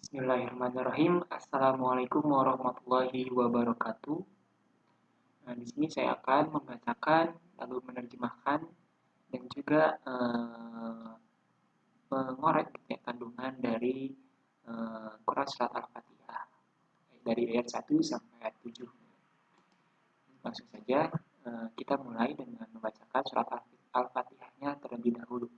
Bismillahirrahmanirrahim. Assalamualaikum warahmatullahi wabarakatuh. Nah, di sini saya akan membacakan lalu menerjemahkan dan juga mengorek kandungan dari Quran Surat Al-Fatihah dari ayat 1 sampai ayat 7. Langsung saja kita mulai dengan membacakan surat Al-Fatihahnya terlebih dahulu.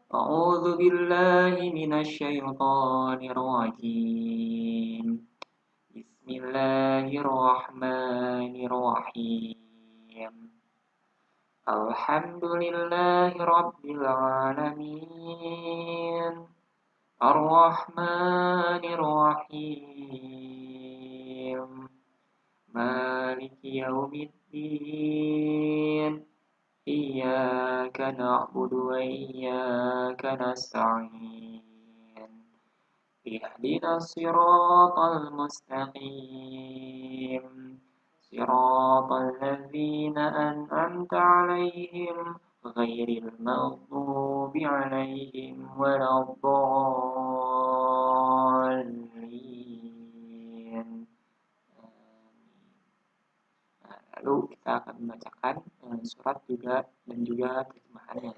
A'udzu billahi minasyaitonir rajim. Bismillahirrahmanirrahim. Alhamdulillahi rabbil alamin. Ar-Rahmanir Rahim. Maliki yaumiddin. Iyyaka na'budu wa iyyaka nasta'in. Ihdinas siratal mustaqim. Siratal ladzina an'amta 'alaihim ghairil maghdubi 'alaihim waladdallin. Lalu kita akan membacakan surat juga dan juga terjemahannya.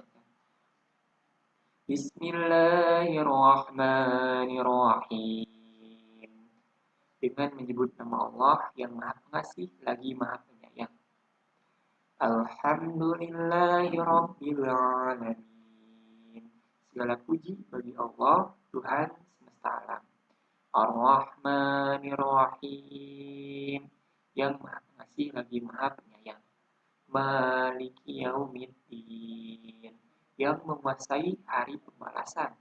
Bismillahirrahmanirrahim. Dengan menyebut nama Allah yang Maha Pengasih lagi Maha Penyayang. Alhamdulillahirabbil alamin. Segala puji bagi Allah, Tuhan semesta alam. Ar-Rahmanirrahim. Yang Maha Pengasih lagi Maha Penyayang. Maliki yaumiddin. Yang menguasai hari pembalasan.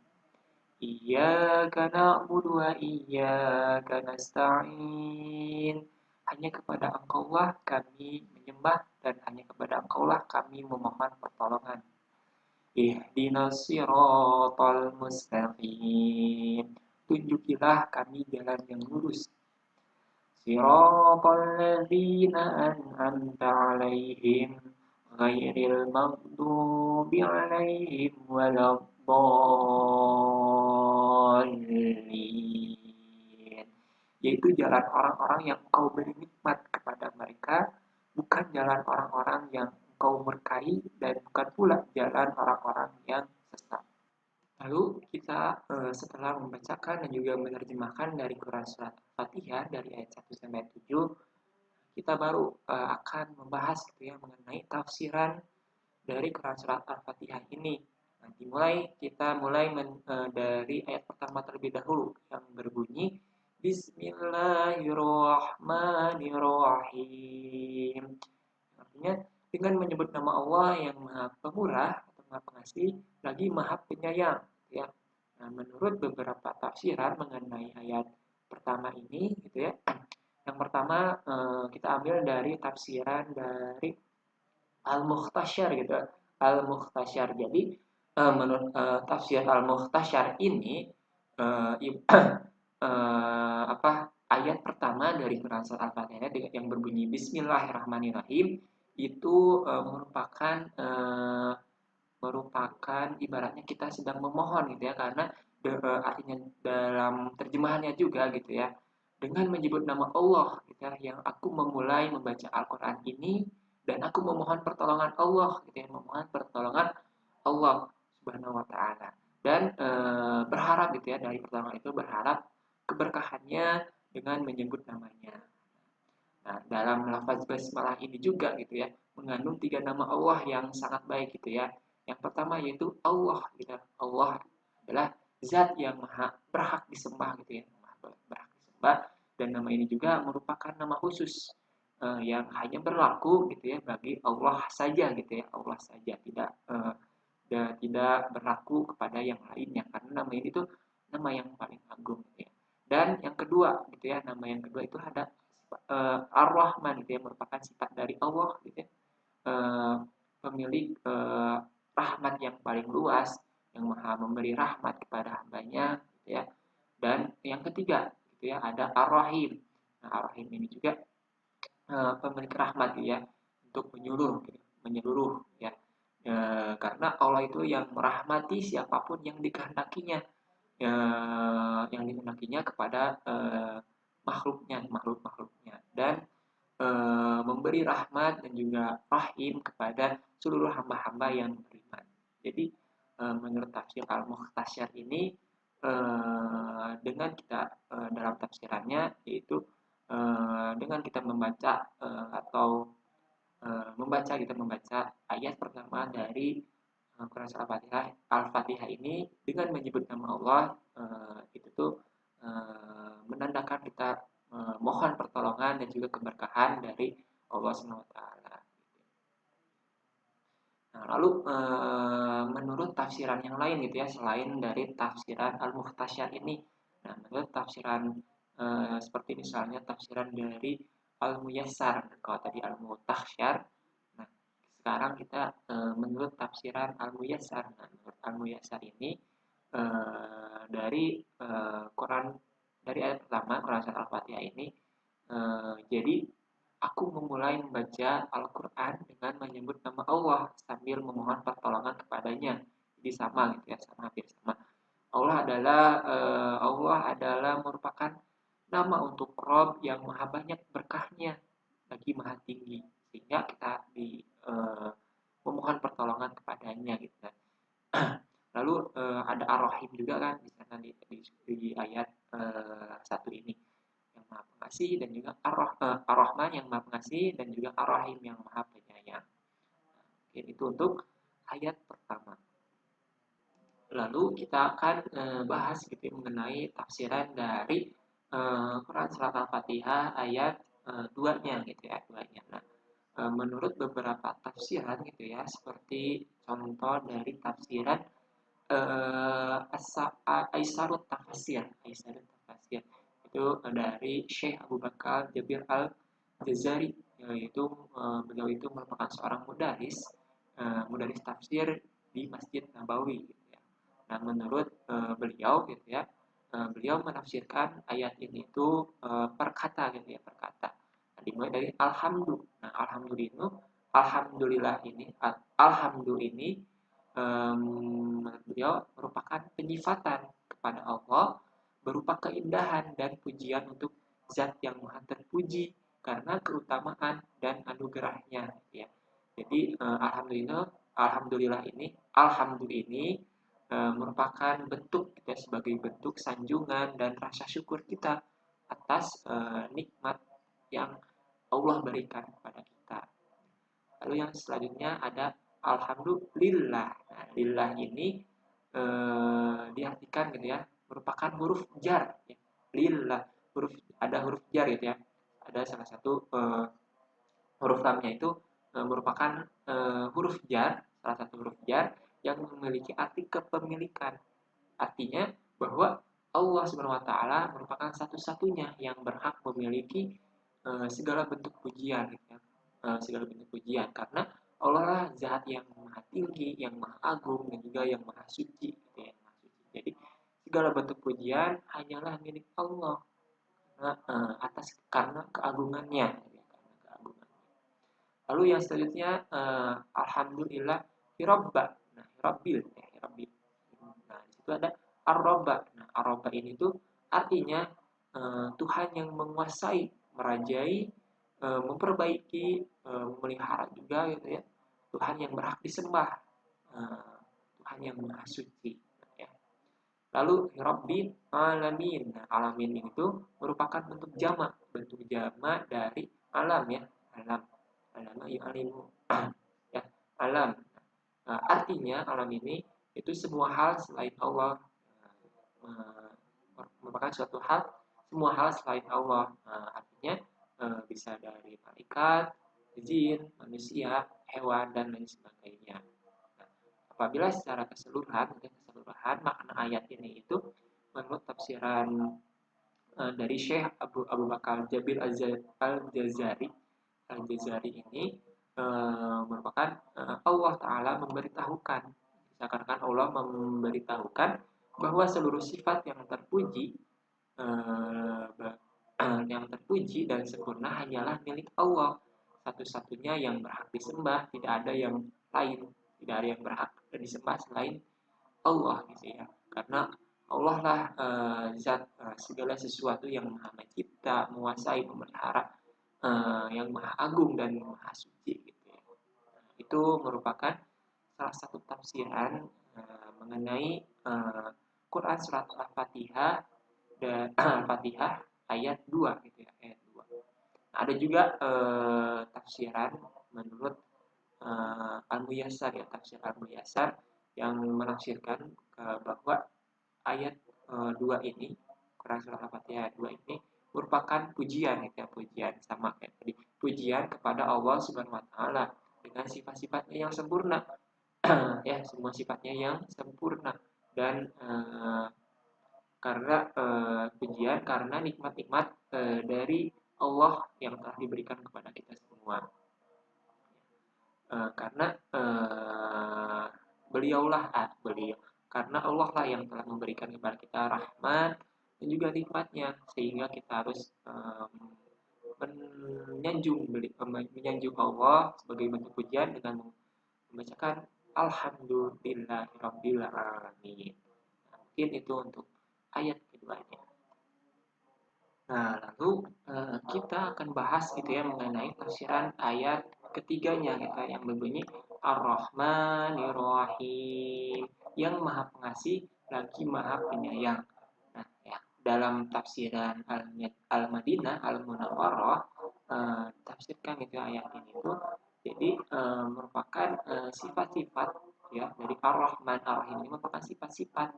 Iyyaka na'budu wa iyyaka nasta'in. Hanya kepada Engkaulah kami menyembah dan hanya kepada Engkaulah kami memohon pertolongan. Ihdinas siratal mustaqim. Tunjukilah kami jalan yang lurus. Siratal ladzina an'amta 'alaihim ghairil maghdubi 'alaihim waladdallin. Yaitu jalan orang-orang yang Engkau beri nikmat kepada mereka, bukan jalan orang-orang yang Engkau murkai dan bukan pula jalan orang-orang yang sesat. Lalu kita setelah membacakan dan juga menerjemahkan dari Quran Surat Al-Fatihah dari ayat 1 sampai 7, kita baru akan membahas gitu ya mengenai tafsiran dari Quran Surat Al-Fatihah ini. Nanti kita mulai dari ayat pertama terlebih dahulu yang berbunyi Bismillahirrahmanirrahim. Artinya dengan menyebut nama Allah yang Maha Pemurah atau Maha Pengasih lagi Maha Penyayang ya. Nah, menurut beberapa tafsiran mengenai ayat pertama ini gitu ya. Yang pertama kita ambil dari tafsiran dari Al-Mukhtasyar gitu. Al-Mukhtasyar. Jadi menurut tafsir Al-Mukhtasyar ini ayat pertama dari Quran Surat Al-Fatihah yang berbunyi Bismillahirrahmanirrahim itu merupakan ibaratnya kita sedang memohon gitu ya, karena artinya dalam terjemahannya juga gitu ya, dengan menyebut nama Allah gitu ya, yang aku memulai membaca Al-Quran ini dan aku memohon pertolongan Allah gitu ya, memohon pertolongan Allah Subhanahu wa taala dan berharap gitu ya, dari pertolongan itu berharap keberkahannya dengan menyebut namanya. Nah, dalam lafaz basmalah ini juga gitu ya, mengandung 3 nama Allah yang sangat baik gitu ya. Yang pertama yaitu Allah gitu. Allah adalah zat yang maha berhak disembah gitu ya, maha berhak disembah, dan nama ini juga merupakan nama khusus yang hanya berlaku gitu ya bagi Allah saja gitu ya, Allah saja, tidak berlaku kepada yang lainnya karena nama ini tuh nama yang paling agung gitu ya. Dan yang kedua gitu ya, nama yang kedua itu ada Ar-Rahman gitu ya, merupakan sifat dari Allah gitu ya, pemilik rahmat yang paling luas, yang maha memberi rahmat kepada hambanya gitu ya. Dan yang ketiga gitu ya, ada Ar-Rahim. Nah, Ar-Rahim ini juga pemilik rahmat gitu ya, untuk menyeluruh ya. Karena Allah itu yang merahmati siapapun yang dikehendakinya, yang dikenakinya kepada makhluk-makhluknya, dan memberi rahmat dan juga rahim kepada seluruh hamba-hamba yang beriman. Jadi menurut tafsir Al-Mukhtasyar ini, dengan kita dalam tafsirannya, yaitu dengan kita membaca atau kita membaca ayat pertama dari Quran Al-Fatihah ini dengan menyebut nama Allah, itu tuh menandakan kita mohon pertolongan dan juga keberkahan dari Allah SWT. Nah, lalu menurut tafsiran yang lain gitu ya, selain dari tafsiran Al-Mukhtasyar ini, nah menurut tafsiran seperti misalnya tafsiran dari Al-Muyassar, kalau tadi Al-Mukhtasyar, nah sekarang kita menurut tafsiran Al-Muyassar. Nah, menurut Al-Muyassar ini dari Quran, dari ayat pertama Quran Surat Al-Fatihah ini, jadi aku memulai membaca Al-Quran dengan menyebut nama Allah sambil memohon pertolongan kepadanya. Jadi sama gitu ya, sama hampir sama. Allah adalah merupakan nama untuk Rob yang maha banyak berkahnya, lagi maha tinggi, sehingga kita memohon pertolongan kepadanya gitu kan. Lalu ada Ar-Rahim juga kan di sana di ayat satu ini, yang maha pengasih, dan juga Ar-Rahman yang maha pengasih, dan juga Ar-Rahim yang maha penyayang. Oke, itu untuk ayat pertama. Lalu kita akan bahas gitu mengenai tafsiran dari Quran Surat Al-Fatihah ayat 2-nya gitu ya, 2-nya. Nah, menurut beberapa tafsiran gitu ya, seperti contoh dari tafsiran Aisarut Tafsir itu dari Syekh Abu Bakar Jabir Al-Jazari, yaitu beliau itu merupakan seorang mudaris tafsir di Masjid Nabawi gitu ya. Nah, menurut beliau gitu ya, beliau menafsirkan ayat ini itu perkata gitu ya, perkata. Nah, dimulai dari alhamdulillah. Nah, alhamdulillah ini menurut beliau merupakan penyifatan kepada Allah berupa keindahan dan pujian untuk zat yang maha terpuji karena keutamaan dan anugerahnya ya. Jadi alhamdulillah ini merupakan bentuk kita sebagai bentuk sanjungan dan rasa syukur kita atas nikmat yang Allah berikan kepada kita. Lalu yang selanjutnya ada alhamdulillah. Nah, lillah ini diartikan gitu ya, merupakan huruf jar ya. Lillah, ada huruf jar gitu ya. Ada salah satu huruf lamnya itu merupakan huruf jar, salah satu huruf jar yang memiliki arti kepemilikan. Artinya bahwa Allah SWT merupakan satu-satunya yang berhak memiliki segala bentuk pujian gitu ya. Segala bentuk pujian, karena Allah lah zat yang maha tinggi, yang maha agung, dan juga yang maha suci gitu ya, maha suci. Jadi segala bentuk pujian hanyalah milik Allah karena keagungannya gitu ya, karena keagungannya. Lalu yang selanjutnya alhamdulillah hirabba. Nah, hirabil ya, hirabil. Nah, di situ ada ar-robba. Nah, ar-robba ini tuh artinya Tuhan yang menguasai, merajai, memperbaiki, memelihara juga gitu ya. Tuhan yang berhak disembah, Tuhan yang maha suci ya. Lalu Rabbil alamin. Nah, alamin itu merupakan bentuk jamak dari alam ya, alam. Alam alimu ya, alam. Nah, artinya alam ini itu semua hal selain Allah, merupakan suatu hal, semua hal selain Allah. Artinya bisa dari malaikat, jin, manusia, hewan, dan lain sebagainya. Nah, apabila secara keseluruhan makna ayat ini itu menurut tafsiran dari Syekh Abu Bakar Jabir Al-Jazari ini merupakan Allah Ta'ala memberitahukan, seakan-akan Allah memberitahukan bahwa seluruh sifat yang terpuji dan sempurna hanyalah milik Allah, satu-satunya yang berhak disembah, tidak ada yang lain, tidak ada yang berhak disembah selain Allah gitu ya. Karena Allah lah zat segala sesuatu yang maha mencipta, menguasai, memelihara, yang maha agung dan maha suci gitu ya. Itu merupakan salah satu tafsiran mengenai Quran surat Al-Fatihah dan Al-Fatihah ayat 2 gitu ya, ayat 2. Nah, ada juga tafsiran menurut Al-Muyassar ya, tafsir Al-Muyassar yang menafsirkan bahwa ayat 2 ini, Quran surah Al-Fatihah ayat 2 ini merupakan pujian gitu ya, pujian sama kayak tadi, pujian kepada Allah Subhanahu wa taala dengan sifat-sifatnya yang sempurna. Ya, semua sifatnya yang sempurna dan karena pujian karena nikmat-nikmat dari Allah yang telah diberikan kepada kita semua. Karena beliau karena Allah lah yang telah memberikan kepada kita rahmat dan juga nikmatnya sehingga kita harus menyanjung Allah sebagai bentuk pujian dengan membacakan Alhamdulillahirabbil alamin. Nah, mungkin itu untuk ayat keduanya. Nah, lalu kita akan bahas gitu ya mengenai tafsiran ayat ketiganya gitu yang berbunyi Ar-Rahmanir-Rahim, yang Maha Pengasih lagi Maha Penyayang. Nah, ya, dalam tafsiran Al-Madinah Al-Munawwarah tafsirkan gitu ayat ini tuh jadi merupakan sifat-sifat ya dari Ar-Rahman Ar-Rahim ini merupakan sifat-sifat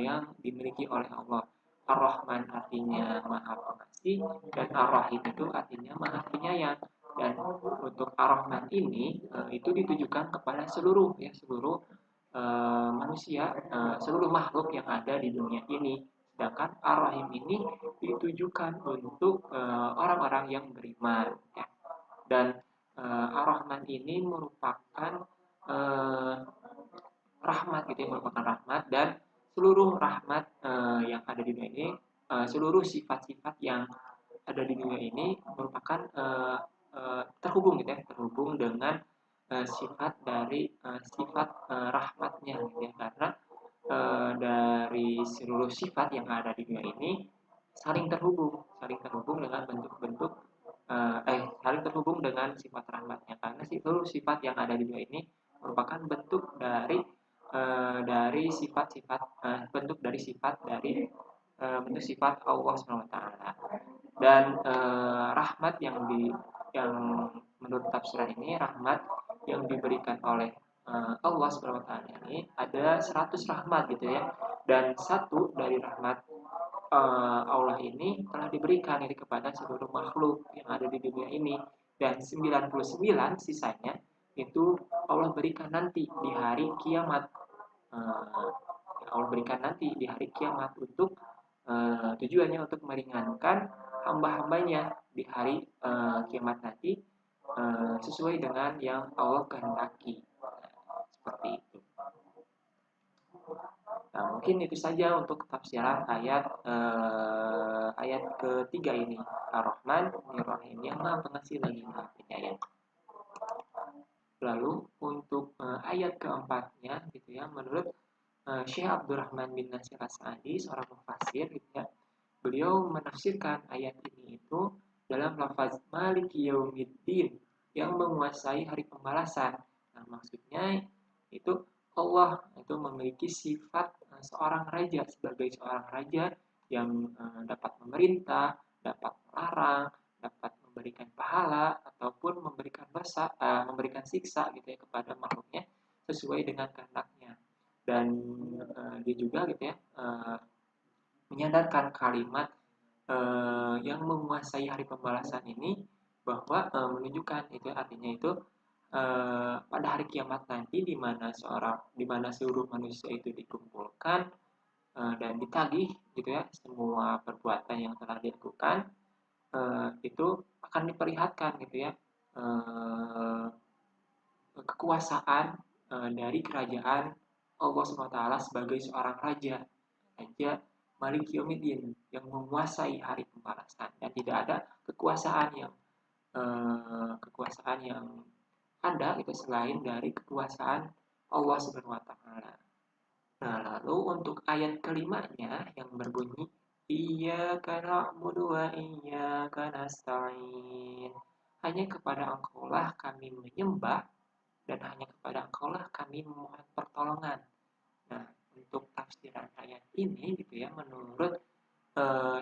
yang dimiliki oleh Allah. Ar-Rahman artinya Maha Pengasih dan Ar-Rahim itu artinya Maha Penyayang. Dan untuk Ar-Rahman ini itu ditujukan kepada seluruh manusia, seluruh makhluk yang ada di dunia ini. Sedangkan Ar-Rahim ini ditujukan untuk orang-orang yang beriman. Ya. Dan Ar-Rahman ini merupakan uh, rahmat gitu ya, merupakan rahmat dan seluruh rahmat yang ada di dunia ini, seluruh sifat-sifat yang ada di dunia ini merupakan terhubung gitu ya, terhubung dengan sifat dari sifat rahmatnya gitu ya, karena dari seluruh sifat yang ada di dunia ini saling terhubung dengan bentuk-bentuk saling terhubung dengan sifat rahmatnya karena seluruh sifat yang ada di dunia ini merupakan dari sifat-sifat bentuk sifat Allah Subhanahu wa taala. Dan rahmat yang menurut tafsiran ini rahmat yang diberikan oleh Allah Subhanahu wa taala ini ada 100 rahmat gitu ya. Dan satu dari rahmat Allah ini telah diberikan ini kepada seluruh makhluk yang ada di dunia ini dan 99 sisanya itu Allah berikan nanti di hari kiamat. Allah berikan nanti di hari kiamat untuk tujuannya untuk meringankan hamba-hambanya di hari kiamat nanti sesuai dengan yang Allah kehendaki. Seperti itu. Nah, mungkin itu saja untuk tafsiran ayat ketiga ini. Ar-Rahman, Ar-Rahim, yang Maha Pengasih lagi Maha Penyayang. Lalu untuk ayat keempatnya gitu ya, menurut Syekh Abdurrahman bin Nasir As-Sa'di, seorang mufassir gitu ya, beliau menafsirkan ayat ini itu dalam lafaz Maliki Yaumiddin, yang menguasai hari pembalasan. Nah, maksudnya itu Allah itu memiliki sifat seorang raja, sebagai seorang raja yang dapat memerintah, dapat melarang, dapat memberikan pahala ataupun memberikan siksa gitu ya kepada makhluknya sesuai dengan kehendaknya. Dan dia juga gitu ya menyadarkan kalimat yang menguasai hari pembalasan ini bahwa menunjukkan itu artinya itu pada hari kiamat nanti di mana seluruh manusia itu dikumpulkan dan ditagih gitu ya semua perbuatan yang telah dilakukan itu akan diperlihatkan gitu ya kekuasaan dari kerajaan Allah SWT sebagai seorang raja Malik Yaumiddin yang menguasai hari pembalasan dan tidak ada kekuasaan yang ada itu selain dari kekuasaan Allah Subhanahu wa taala. Nah, lalu untuk ayat kelimanya yang berbunyi Iyyaka na'budu wa iyyaka nasta'in. Hanya kepada Engkaulah kami menyembah dan hanya kepada Engkaulah kami memohon pertolongan. Nah, untuk tafsiran ayat ini gitu ya, menurut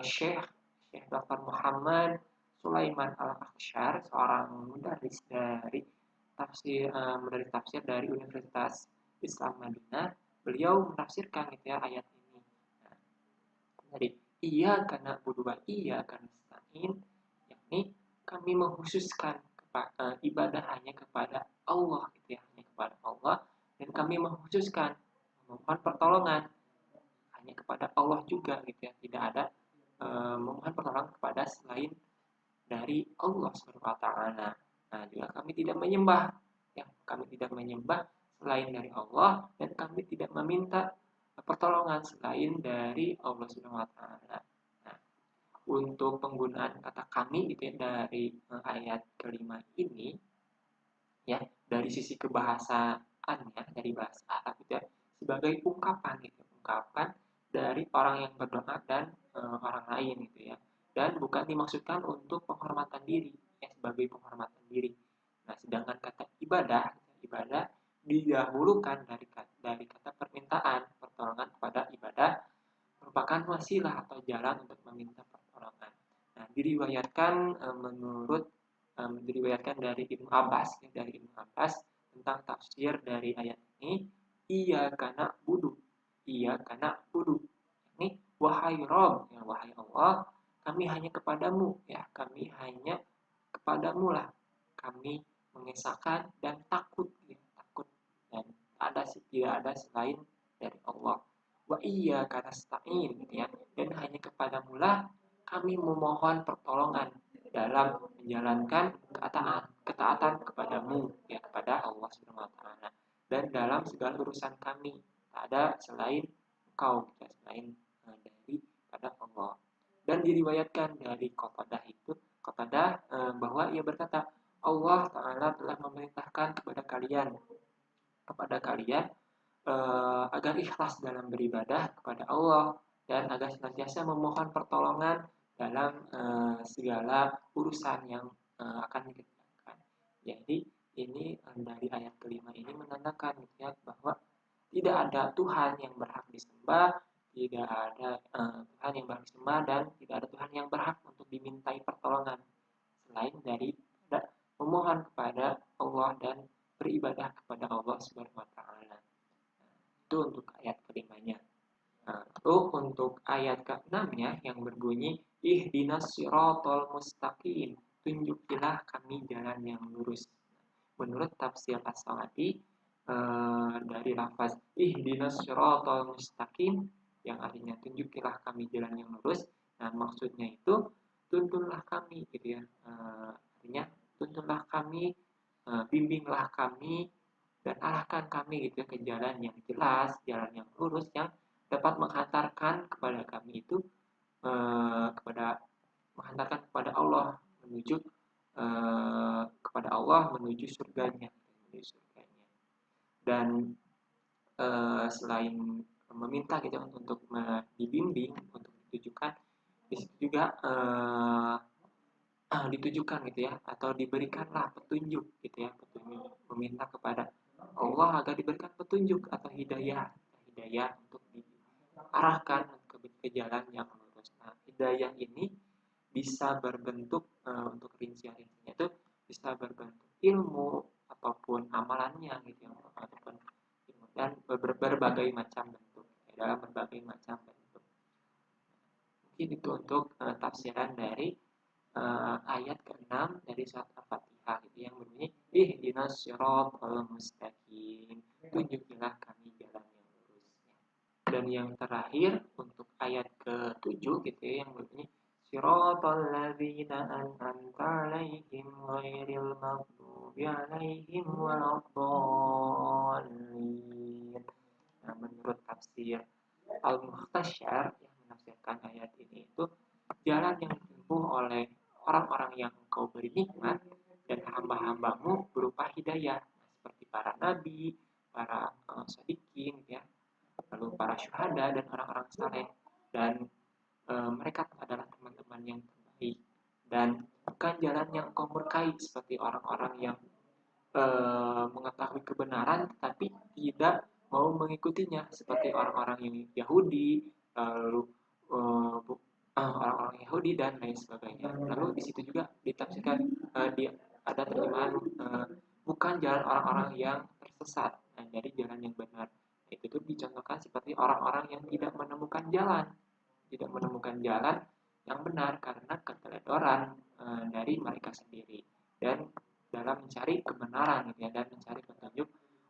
Syekh Syekh Dr. Muhammad Sulaiman Al-Akshar, seorang dari tafsir dari Universitas Islam Madinah, beliau menafsirkan gitu ya ayat ini. Nah, dari iya karena budua iya karena stain, yakni kami menghususkan ibadah hanya kepada Allah gitu ya, hanya kepada Allah, dan kami menghususkan memohon pertolongan hanya kepada Allah juga gitu ya, tidak ada memohon pertolongan kepada selain dari Allah Subhanahu wa taala. Nah, juga kami tidak menyembah ya, kami tidak menyembah selain dari Allah dan kami tidak meminta pertolongan selain dari Allah Subhanahu wa taala. Nah, untuk penggunaan kata kami gitu ya dari ayat kelima ini ya, dari sisi kebahasaannya dari bahasa Arab gitu ya, sebagai ungkapan gitu, ungkapan dari orang yang berdoa dan orang lain gitu ya, dan bukan dimaksudkan untuk penghormatan diri ya, sebagai penghormatan diri. Nah, sedangkan kata ibadah, ibadah didahulukan dari kata permintaan pertolongan kepada ibadah, merupakan wasilah atau jalan untuk meminta pertolongan. Nah, diriwayatkan dari Ibnu Abbas ya, dari Ibnu Abbas tentang tafsir dari ayat ini, iya karena budu, iya karena budu. Ini wahai Rob, ya wahai Allah, kami hanya kepadamu ya, kami hanya kepadamu lah kami mengesahkan dan takut ya, takut dan tidak ada selain dari Allah. Wa iya karena stain gitu ya, dan hanya kepadamu lah kami memohon pertolongan dalam menjalankan ketaatan kepadamu ya, kepada Allah Subhanahu wa taala, dan dalam segala urusan kami tak ada selain engkau ya, selain dari pada Allah. Dan diriwayatkan dari Qatadah bahwa ia berkata, Allah Ta'ala telah memerintahkan kepada kalian agar ikhlas dalam beribadah kepada Allah dan agar senantiasa memohon pertolongan dalam segala urusan yang akan dikerjakan. Jadi ini dari ayat kelima ini menandakan ya, bahwa tidak ada Tuhan yang berhak disembah, tidak ada Tuhan yang berhak disembah, dan tidak ada Tuhan yang berhak untuk dimintai pertolongan selain dari memohon kepada Allah dan beribadah kepada Allah Subhanahu wa taala. Itu untuk ayat kelimanya. Nah, lalu untuk ayat ke-6-nya yang berbunyi ihdinas siratal mustaqim, tunjukilah kami jalan yang lurus. Menurut tafsir As-Sa'di dari lafaz ihdinas siratal mustaqim yang artinya tunjukilah kami jalan yang lurus. Nah, maksudnya itu tuntunlah kami gitu ya. Artinya tuntunlah kami, bimbinglah kami dan arahkan kami gitu ya, ke jalan yang jelas, jalan yang lurus yang dapat menghantarkan kepada kami itu kepada menghantarkan kepada Allah menuju menuju surganya, dan selain meminta gitu untuk dibimbing, untuk ditujukan, di situ juga ditujukan gitu ya, atau diberikanlah petunjuk gitu ya, petunjuk, meminta kepada Allah agar diberikan petunjuk atau hidayah untuk diarahkan ke jalan yang lurus. Nah, hidayah ini bisa berbentuk untuk rincian-rinciannya itu bisa berbentuk ilmu ataupun amalannya gitu ya, ataupun ilmu, dan berbagai macam bentuk ya, dalam berbagai macam bentuk. Mungkin itu untuk tafsiran dari ayat ke-6 dari surat Al-Fatihah gitu, yang berbunyi ihdinas siratal mustaqim, tunjukilah kami jalan yang lurus. Dan yang terakhir untuk ayat ke-7 gitu ya, yang berbunyi siratal ladzina an'amta 'alaihim ghairil maghdubi 'alaihim waladdallin. Nah, menurut tafsir Al-Mukhtasyar yang menafsirkan ayat ini itu jalan yang ditempuh oleh orang-orang yang engkau beri nikmat dan hamba-hambamu berupa hidayah, seperti para nabi, para sadiqin ya, lalu para syuhada dan orang-orang saleh, dan mereka adalah teman-teman yang terbaik, dan bukan jalan yang kau murkai seperti orang-orang yang mengetahui kebenaran tetapi tidak mau mengikutinya, seperti orang-orang yang Yahudi, lalu orang-orang Yahudi dan lain sebagainya. Lalu di situ juga ditafsirkan ada terjemahan bukan jalan orang-orang yang tersesat, nah, jadi jalan yang benar. Itu tuh dicontohkan seperti orang-orang yang tidak menemukan jalan yang benar karena keteledoran dari mereka sendiri, dan dalam mencari kebenaran gitu ya, dan mencari petunjuk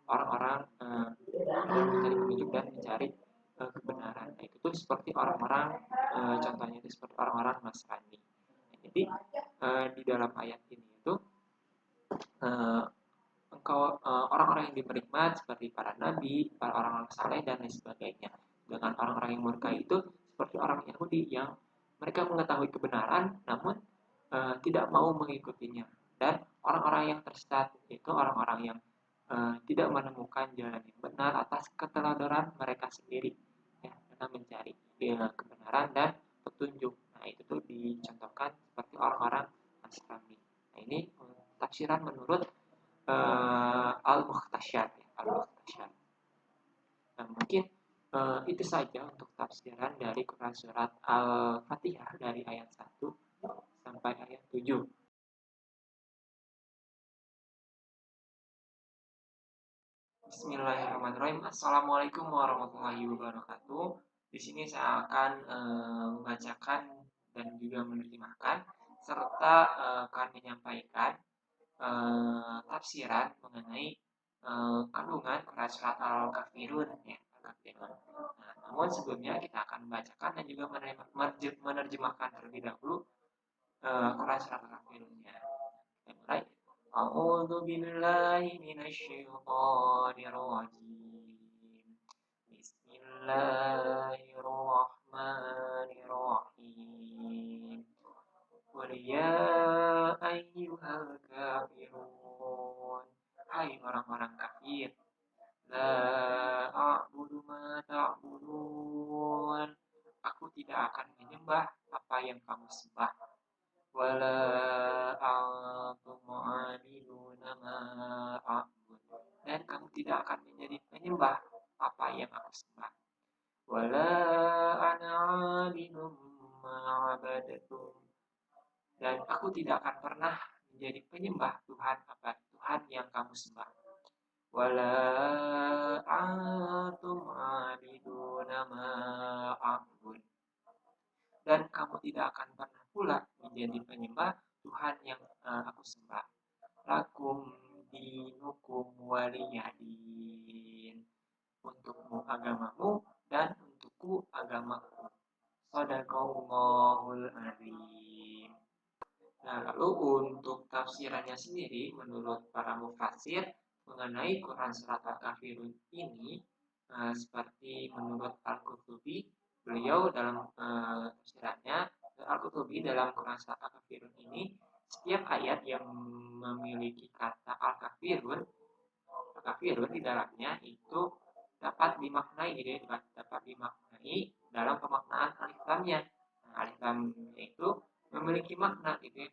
orang-orang dalam mencari petunjuk dan mencari kebenaran. Nah, itu tuh seperti orang-orang contohnya itu seperti orang-orang Nasrani. Nah, jadi di dalam ayat ini itu eh, orang-orang yang diberi nikmat seperti para nabi, para orang-orang saleh dan lain sebagainya. Dengan orang-orang yang murka itu seperti orang Yahudi yang mereka mengetahui kebenaran namun tidak mau mengikutinya. Dan orang-orang yang tersesat itu orang-orang yang tidak menemukan jalan yang benar atas keteladanan mereka sendiri ya, dalam mencari kebenaran dan petunjuk. Nah, itu tuh dicontohkan seperti orang-orang Nasrani. Nah, ini tafsiran menurut Al-Mukhtasyar ya, Al-Mukhtasyar. Nah, mungkin itu saja untuk tafsiran dari Quran surat Al-Fatihah dari ayat 1 sampai ayat 7. Bismillahirrahmanirrahim. Assalamualaikum warahmatullahi wabarakatuh. Di sini saya akan membacakan dan juga menerjemahkan serta akan menyampaikan tafsiran mengenai kandungan Quran surat Al-Kafirun ya, Al-Kafirun. Nah, namun sebelumnya kita akan membacakan dan juga menerjemahkan terlebih dahulu Quran surat Al-Kafirunnya. Kita mulai. A'udzu billahi minasyaitonir rajim. Bismillahirrahmanirrahim. Qul ya ayyuhal kafirun. Hai orang-orang kafir. La a'budu ma ta'budun. Aku tidak akan menyembah apa yang kamu sembah. Wala antum mu'abiduna ma a'bud. Dan kamu tidak akan menjadi penyembah apa yang aku sembah. Wala ana 'abidum ma 'abadatum. Dan aku tidak akan pernah menjadi penyembah Tuhan yang kamu sembah. Wala antum 'abiduna ma a'bud. Dan kamu tidak akan pernah pula menjadi penyembah Tuhan yang aku sembah. Lakum dinukum waliyadin. Untukmu agamamu dan untukku agamaku. Shadaqallahul azim. Nah, lalu untuk tafsirannya sendiri menurut para mufassir mengenai Quran surat Al-Kafirun ini seperti menurut Al-Qurtubi, beliau dalam tafsirannya Al-Qurtubi dalam Quran surat Al-Kafirun ini, setiap ayat yang memiliki kata Al-Kafirun di dalamnya itu dapat dimaknai gitu ya, dapat dimaknai dalam pemaknaan alif lamnya. Nah, alif lam itu memiliki makna gitu ya,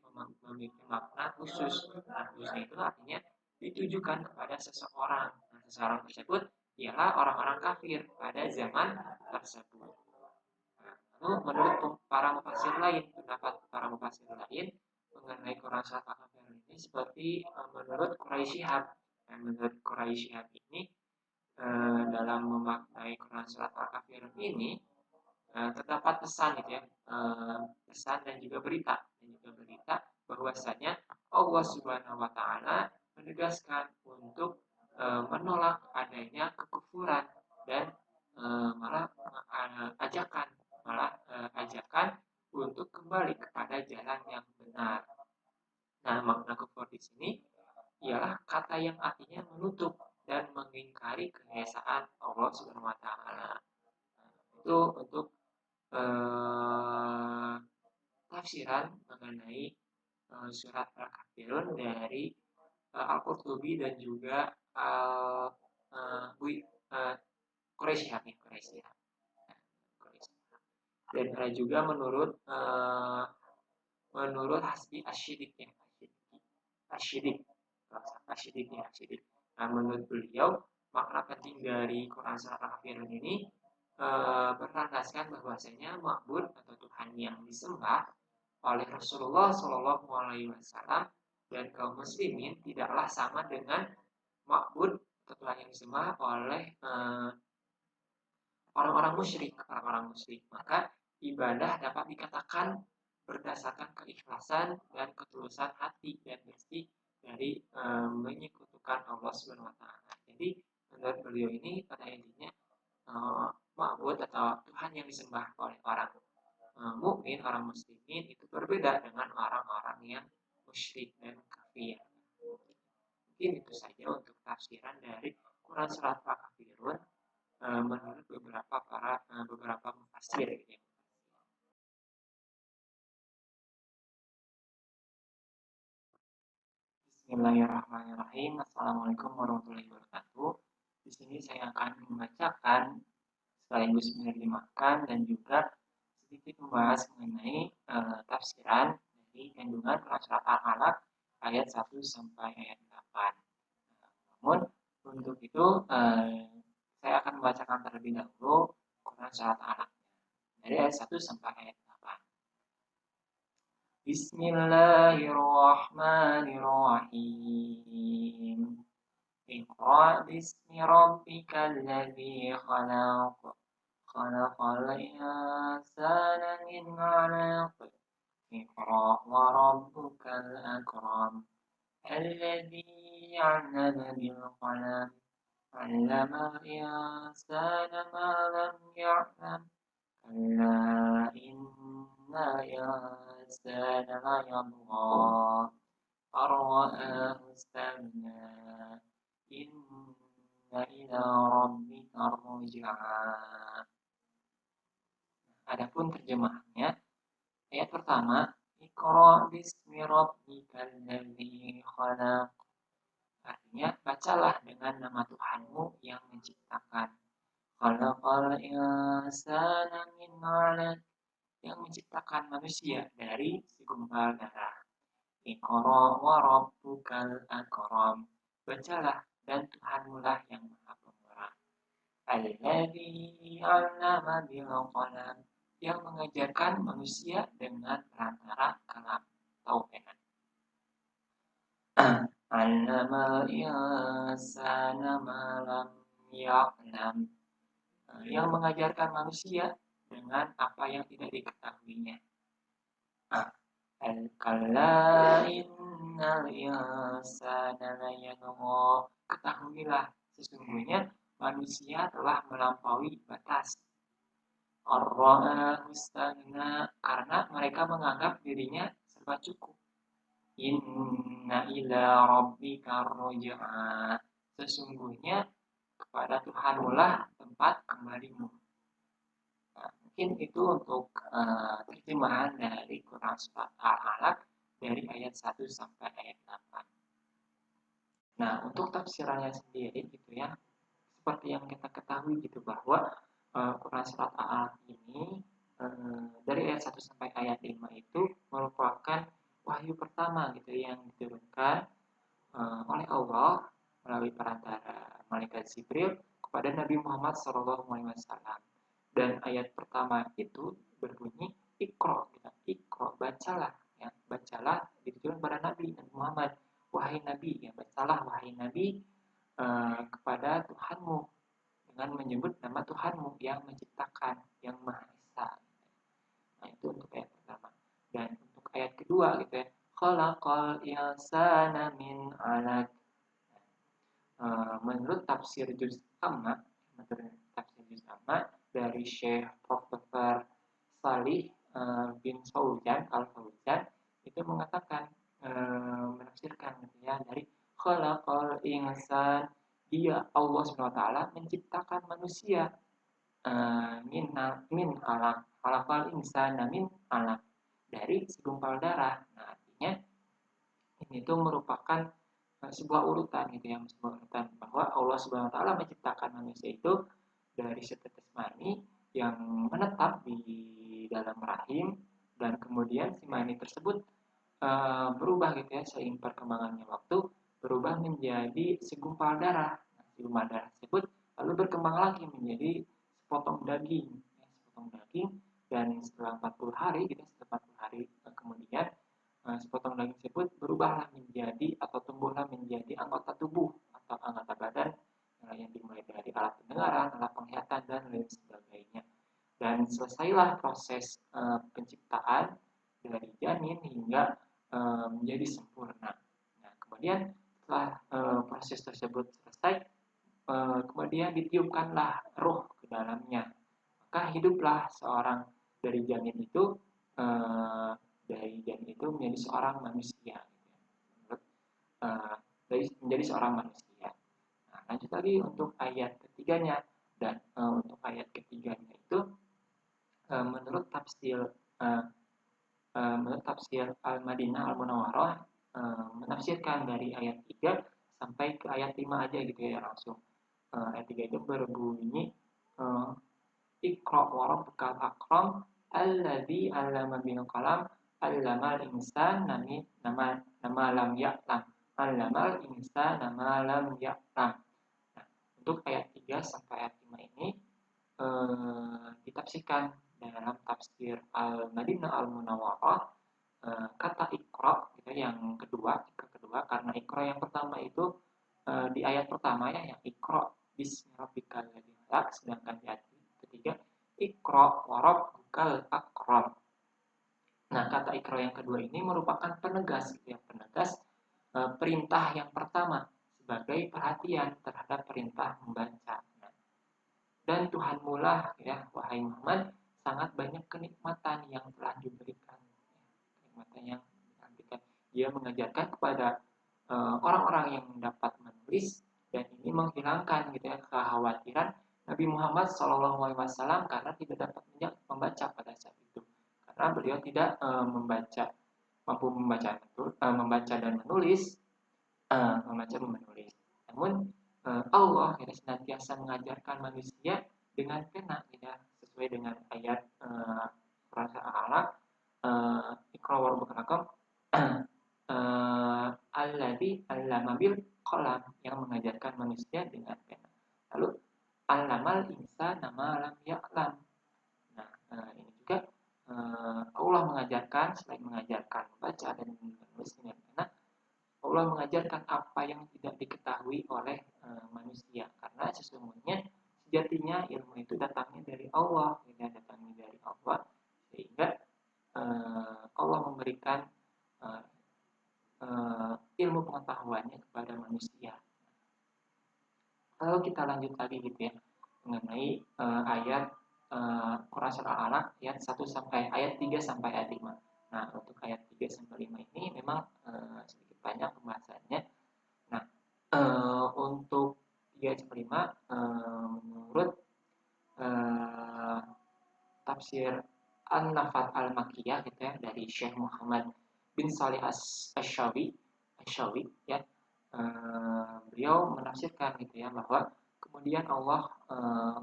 memiliki makna khusus. Nah, khususnya itu artinya ditujukan kepada seseorang. Nah, seseorang tersebut ialah orang-orang kafir pada zaman tersebut. Nah, lalu menurut para mufassir lain, pendapat para mufassir lain mengenai Quran surat Al-Kafirun ini seperti menurut Quraisy Shihab. Nah, menurut Quraisy Shihab ini dalam memaknai Quran surat Al-Kafirun ini terdapat pesan gitu ya, pesan dan juga berita bahwasanya Allah Subhanahu wa taala menegaskan untuk menolak adanya kekufuran dan malah ajakan untuk kembali kepada jalan yang benar. Nah, makna kufur di sini ialah kata yang artinya menutup dan mengingkari keesaan Allah Subhanahu wa taala. Itu untuk tafsiran mengenai surat Al-Kafirun dari Al-Qurtubi dan juga Quraisy. Dan ada juga menurut Hasbi Asyidik ya, Asyidik, Asyidik ya, Asyidik. Nah, menurut beliau makna penting dari Quran Surat Al-Kafirun ini berlandaskan bahwasanya ma'bud atau Tuhan yang disembah oleh Rasulullah Shallallahu Alaihi Wasallam dan kaum muslimin tidaklah sama dengan ma'bud atau Tuhan yang disembah oleh orang-orang musyrik. Maka ibadah dapat dikatakan berdasarkan keikhlasan dan ketulusan hati dan bersih dari menyekutukan Allah Subhanahu wa taala. Jadi menurut beliau ini pada intinya ma'bud atau Tuhan yang disembah oleh orang mukmin, orang muslimin itu berbeda dengan orang-orang yang musyrik dan kafir. Mungkin itu saja untuk tafsiran dari Quran Surat Al-Kafirun menurut beberapa mufassir gitu ya. Bismillahirrahmanirrahim. Assalamualaikum warahmatullahi wabarakatuh. Di sini saya akan membacakan sekaligus menerjemahkan dan juga sedikit membahas mengenai tafsiran dari kandungan surat Al-Alaq ayat 1 sampai ayat 8. Namun untuk itu saya akan membacakan terlebih dahulu Quran surat Al-Alaq dari ayat 1 sampai ayat 8. Bismillahirrahmanirrahim. Iqra bismi rabbikal ladzi khalaq. Khalaqal insana min 'alaq. Iqra wa rabbukal akram. Alladzi 'allama bil qalam. 'Allamal insana ma lam ya'lam. Kalla inna insana la yatgha. أرآه استغنى إن إلى ربك الرجعى. Adapun terjemahannya, ayat pertama, Iqra bismi rabbikal ladzi khalaq. Artinya, bacalah dengan nama Tuhanmu yang menciptakan. Khalaqal insana min 'alaq, yang menciptakan manusia dari segumpal darah. Iqra wa rabbukal akram. Bacalah dan Tuhanmu lah yang maha pemurah. Alladzi 'allama bil qalam, yang mengajarkan manusia dengan perantara kalam atau pena. 'Allamal insana ma lam ya'lam, yang mengajarkan manusia dengan apa yang tidak diketahuinya. Kalla innal insana layatgha. Ketahuilah sesungguhnya manusia telah melampaui batas. Ar-ra'ahu istaghna, karena mereka menganggap dirinya serba cukup. Inna ila rabbika ruj'a, sesungguhnya kepada Tuhanmu lah tempat kembalimu. Mungkin itu untuk terjemahan dari Quran Surat Al-Alaq dari ayat 1 sampai ayat 8. Nah, untuk tafsirannya sendiri gitu ya, seperti yang kita ketahui gitu bahwa Quran Surat Al-Alaq ini dari ayat 1 sampai ayat 5 itu merupakan wahyu pertama gitu yang diturunkan oleh Allah melalui perantara malaikat Jibril kepada Nabi Muhammad SAW. Dan ayat pertama itu berbunyi Iqra, gitu. Iqra, bacalah, ya, bacalah ditujukan pada Nabi Muhammad. Wahai Nabi, ya, bacalah wahai Nabi kepada Tuhanmu dengan menyebut nama Tuhanmu yang menciptakan, yang Maha Esa. Nah, itu untuk ayat pertama. Dan untuk ayat kedua gitu ya, khalaqal insana min 'alaq. Menurut tafsir juz amma, dari Syekh Profesor Salih bin Fauzan Al-Fauzan itu mengatakan menafsirkan gitu ya, dari khalaqal insan, dia Allah SWT menciptakan manusia min alaq, khalaqal insana min alaq, dari segumpal darah. Nah, artinya ini tuh merupakan sebuah urutan gitu ya, sebuah urutan bahwa Allah Subhanahu wa taala menciptakan manusia itu dari setetes mani yang menetap di di dalam rahim, dan kemudian si mani tersebut berubah gitu ya, seiring perkembangannya waktu, berubah menjadi segumpal darah. Nah, segumpal darah tersebut lalu berkembang lagi menjadi sepotong daging, ya, sepotong daging, dan setelah 40 hari gitu, setelah 40 hari kemudian sepotong daging tersebut berubahlah menjadi atau tumbuhlah menjadi anggota tubuh atau anggota badan yang dimulai dari alat pendengaran, alat penglihatan, dan lain sebagainya. Dan selesailah proses penciptaan dari janin hingga menjadi sempurna. Nah, kemudian setelah proses tersebut selesai, kemudian ditiupkanlah roh ke dalamnya. Maka hiduplah seorang dari janin itu menjadi seorang manusia. Menjadi seorang manusia. Nah, lanjut lagi untuk ayat ketiganya, dan untuk ayat ketiganya itu menurut tafsir Al-Madinah Al-Munawwarah menafsirkan dari ayat 3 sampai ke ayat 5 aja gitu ya langsung. Ayat 3 itu berbunyi Iqra wa rabbukal akram alladzi 'allama bil qalam 'allamal insana nama lam ya'lam 'allamal insana ma lam ya'lam. Nah, untuk ayat 3 sampai ayat 5 ini ditafsirkan dalam tafsir Al-Madinah Al-Munawwarah kata Iqra gitu, yang kedua karena Iqra yang pertama itu di ayat pertama ya, yang Iqra bismi rabbikal ladzi khalaq, sedangkan di ayat ketiga Iqra wa rabbukal akram. Nah, kata Iqra yang kedua ini merupakan penegas gitu ya, penegas perintah yang pertama sebagai perhatian terhadap perintah membaca. Nah, dan Tuhanmu lah ya wahai Muhammad, sangat banyak kenikmatan yang telah diberikan. Kenikmatan yang diberikan. Dia mengajarkan kepada orang-orang yang dapat menulis, dan ini menghilangkan gitu ya kekhawatiran Nabi Muhammad SAW karena tidak dapat membaca pada saat itu. Karena beliau tidak mampu membaca dan menulis, Namun Allah ya, senantiasa mengajarkan manusia dengan pena ya, sesuai dengan ayat Quran Al-Alaq Iqra wa rabbukal akram alladzi 'allama bil qalam, yang mengajarkan manusia dengan pena. Lalu allamal insana ma lam ya'lam. Nah, ini juga Allah mengajarkan, selain mengajarkan membaca dan menulis dengan pena, Allah mengajarkan apa yang tidak diketahui oleh manusia, karena sesungguhnya sejatinya ilmu itu datangnya dari Allah, sehingga Allah memberikan ilmu pengetahuannya kepada manusia. Kalau kita lanjut lagi gitu ya mengenai ayat Quran surah Al-Alaq ayat 1 sampai ayat 3 sampai ayat 5. Nah, untuk ayat 3 sampai 5 ini memang sedikit banyak pembahasannya. Nah, untuk 3 sampai 5 menurut tafsir An-Nafat Al-Makkiyah gitu ya dari Syekh Muhammad bin Salih Asy-Syawi ya, beliau menafsirkan gitu ya bahwa kemudian Allah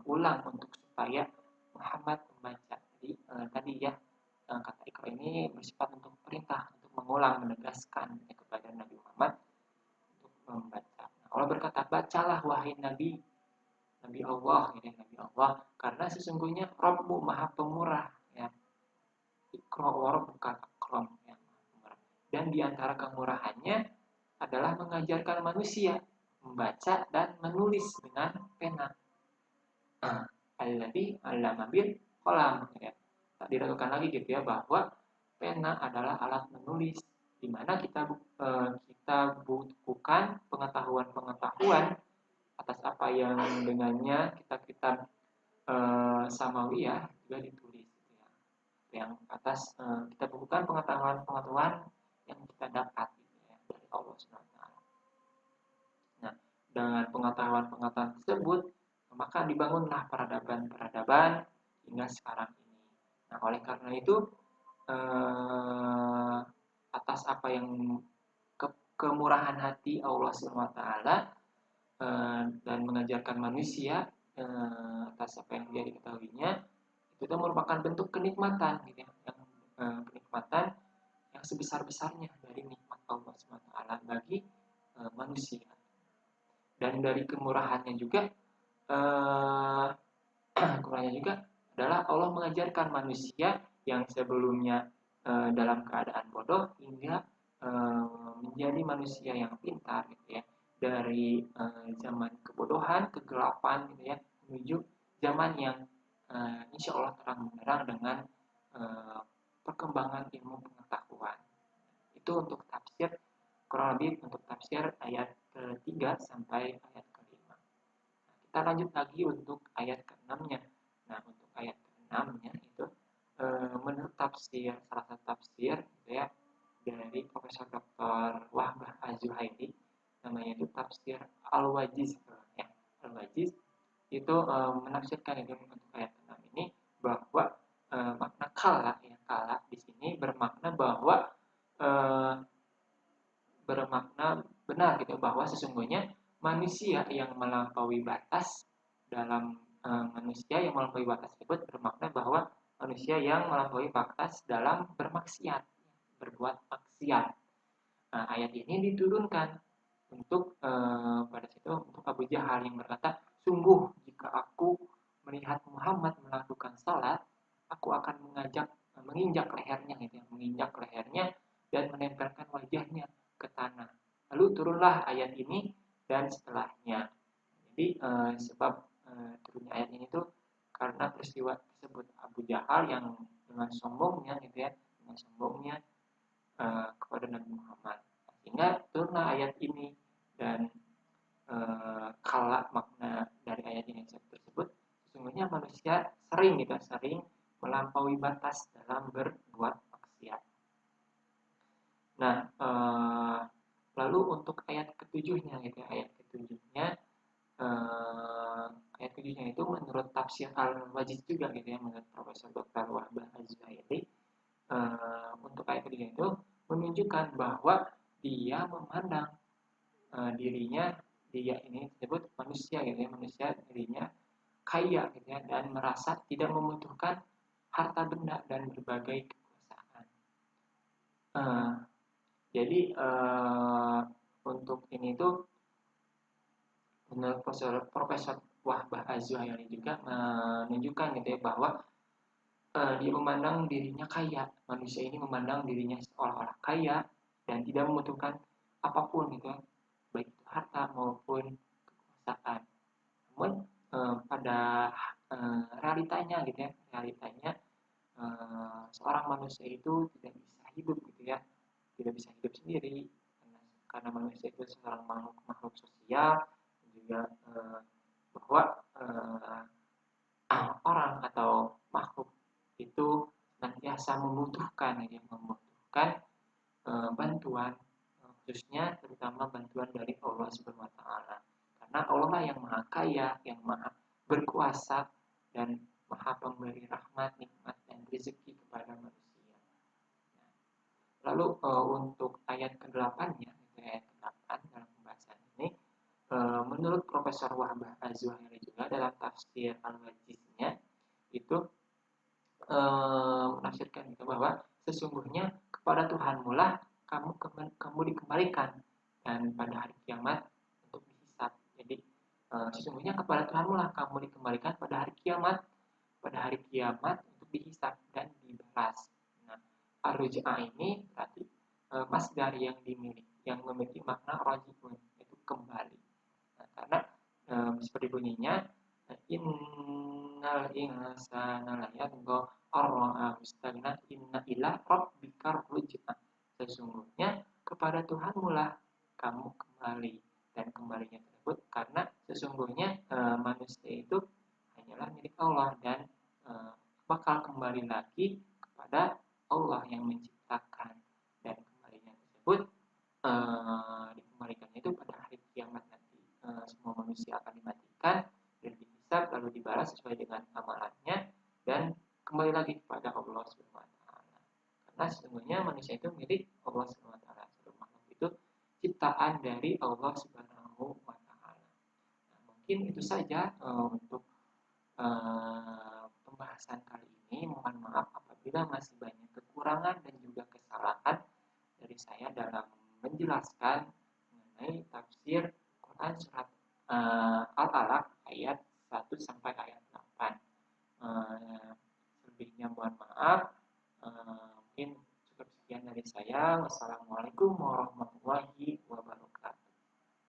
ulang untuk supaya Muhammad membaca. Jadi tadi ya kata Iqra ini bersifat untuk perintah, untuk mengulang, menegaskan ya, kepada Nabi Muhammad untuk membaca. Nah, Allah berkata, bacalah wahai Nabi Allah, ya, Nabi Allah, karena sesungguhnya Rabbmu Maha Pemurah, ya. Iqra wa rabbukal akram, ya, dan di antara kemurahannya adalah mengajarkan manusia membaca dan menulis dengan pena. Alladzi 'allama bil qalam, ya. Tak diragukan lagi gitu ya bahwa pena adalah alat menulis, di mana kita butuhkan pengetahuan atas apa yang dengannya kitab-kitab samawiyah juga ditulis gitu ya. Yang atas kita butuhkan pengetahuan yang kita dapat gitu ya, dari Allah SWT. Nah, dengan pengetahuan tersebut maka dibangunlah peradaban hingga sekarang ini. Nah, oleh karena itu atas apa yang kemurahan hati Allah SWT dan mengajarkan manusia atas apa yang dia diketahuinya, itu merupakan bentuk kenikmatan gitu ya, yang kenikmatan yang sebesar-besarnya dari nikmat Allah SWT bagi manusia. Dan dari kemurahannya juga eh, kemurahannya juga adalah Allah mengajarkan manusia yang sebelumnya dalam keadaan bodoh hingga menjadi manusia yang pintar gitu ya, dari zaman kebodohan kegelapan gitu ya, menuju zaman yang insya Allah terang benderang dengan eh, perkembangan ilmu pengetahuan. Itu untuk tafsir, kurang lebih untuk tafsir ayat ketiga sampai ayat kelima. Kita lanjut lagi untuk ayat ke-6-nya. Nah, untuk ayat ke-6-nya itu menurut tafsir, salah satu tafsir gitu ya, dari Profesor Dr. Wahbah Az-Zuhaili, namanya itu tafsir Al-Wajiz ya. Al-Wajiz itu menafsirkan itu untuk ayat ke-6 ini bahwa makna kala ya, kala di sini bermakna bahwa eh, bermakna benar gitu bahwa sesungguhnya manusia yang melampaui batas dalam manusia yang melampaui batas tersebut bermakna bahwa manusia yang melampaui batas dalam bermaksiat, berbuat maksiat. Nah, ayat ini diturunkan untuk pada situ untuk Abu Jahal yang berkata, sungguh jika aku melihat Muhammad melakukan salat, aku akan menginjak lehernya gitu ya, menginjak lehernya dan menempelkan wajahnya ke tanah. Lalu turunlah ayat ini dan setelahnya. Jadi sebab turunnya ayat ini tuh karena peristiwa tersebut Abu Jahal yang dengan sombongnya gitu ya, dengan sombongnya kepada Nabi Muhammad. Sehingga turunlah ayat ini dan kala makna dari ayat ini tersebut sesungguhnya manusia sering gitu sering melampaui batas dalam berbuat maksiat. Nah, lalu untuk ayat ketujuhnya gitu ya, ayat ketujuhnya ayat ketujuhnya itu menurut tafsir Al-Wajiz juga gitu ya, menurut Profesor Dr. Wahbah Az-Zuhaili, untuk ayat ketujuh itu menunjukkan bahwa dia memandang dirinya, dia ini disebut manusia gitu ya, manusia dirinya kaya gitu ya, dan merasa tidak membutuhkan harta benda dan berbagai kekuasaan. Uh, jadi untuk ini tuh menurut Profesor Wahbah Az-Zuhaili juga menunjukkan gitu ya bahwa dia memandang dirinya kaya, manusia ini memandang dirinya seolah-olah kaya dan tidak membutuhkan apapun gitu ya, baik itu harta maupun kekuasaan. Namun pada realitanya gitu ya, realitanya seorang manusia itu tidak bisa hidup gitu ya, tidak bisa hidup sendiri karena manusia itu seorang makhluk sosial, juga bahwa orang atau makhluk itu senantiasa membutuhkan ya, membutuhkan bantuan, khususnya terutama bantuan dari Allah Subhanahu wa taala. Karena Allah lah yang Maha Kaya, yang Maha Berkuasa dan Maha Pemberi rahmat, nikmat dan rezeki kepada manusia. Lalu untuk ayat ke-8-nya, ayat ke-8 dalam pembahasan ini, menurut Profesor Wahbah Az-Zuhaili juga dalam tafsir Al-Wajiznya itu menafsirkan itu bahwa sesungguhnya kepada Tuhanmu lah kamu dikembalikan dan pada hari kiamat untuk dihisab. Jadi sesungguhnya kepada Tuhanmu lah kamu dikembalikan pada hari kiamat untuk dihisab dan dibalas. Nah, ar-ruj'ah ini berarti masdar yang memiliki makna raji'un, yaitu kembali. Nah, karena seperti bunyinya innal insana layatgha ar-ra'ahu istaghna inna ila rabbikar ruj'a. Sesungguhnya kepada Tuhanmu lah kamu kembali, dan kembalinya tersebut karena sesungguhnya manusia itu hanyalah milik Allah dan bakal kembali lagi kepada Allah yang menciptakan, dan kembalinya tersebut dikembalikannya itu pada hari kiamat nanti. Semua manusia akan dimatikan dan dihisab lalu dibalas sesuai dengan amalannya dan kembali lagi kepada Allah Subhanahu wa taala. Karena sesungguhnya manusia itu milik Allah Subhanahu wa taala. Seluruh makhluk itu ciptaan dari Allah Subhanahu wa taala. Nah, mungkin itu saja untuk pembahasan kali ini. Mohon maaf apabila masih banyak kekurangan dan juga kesalahan dari saya dalam menjelaskan mengenai tafsir Quran surat Al-Alaq ayat 1 sampai ayat 8. Selebihnya mohon maaf. Mungkin cukup sekian dari saya. Wassalamualaikum warahmatullahi wabarakatuh.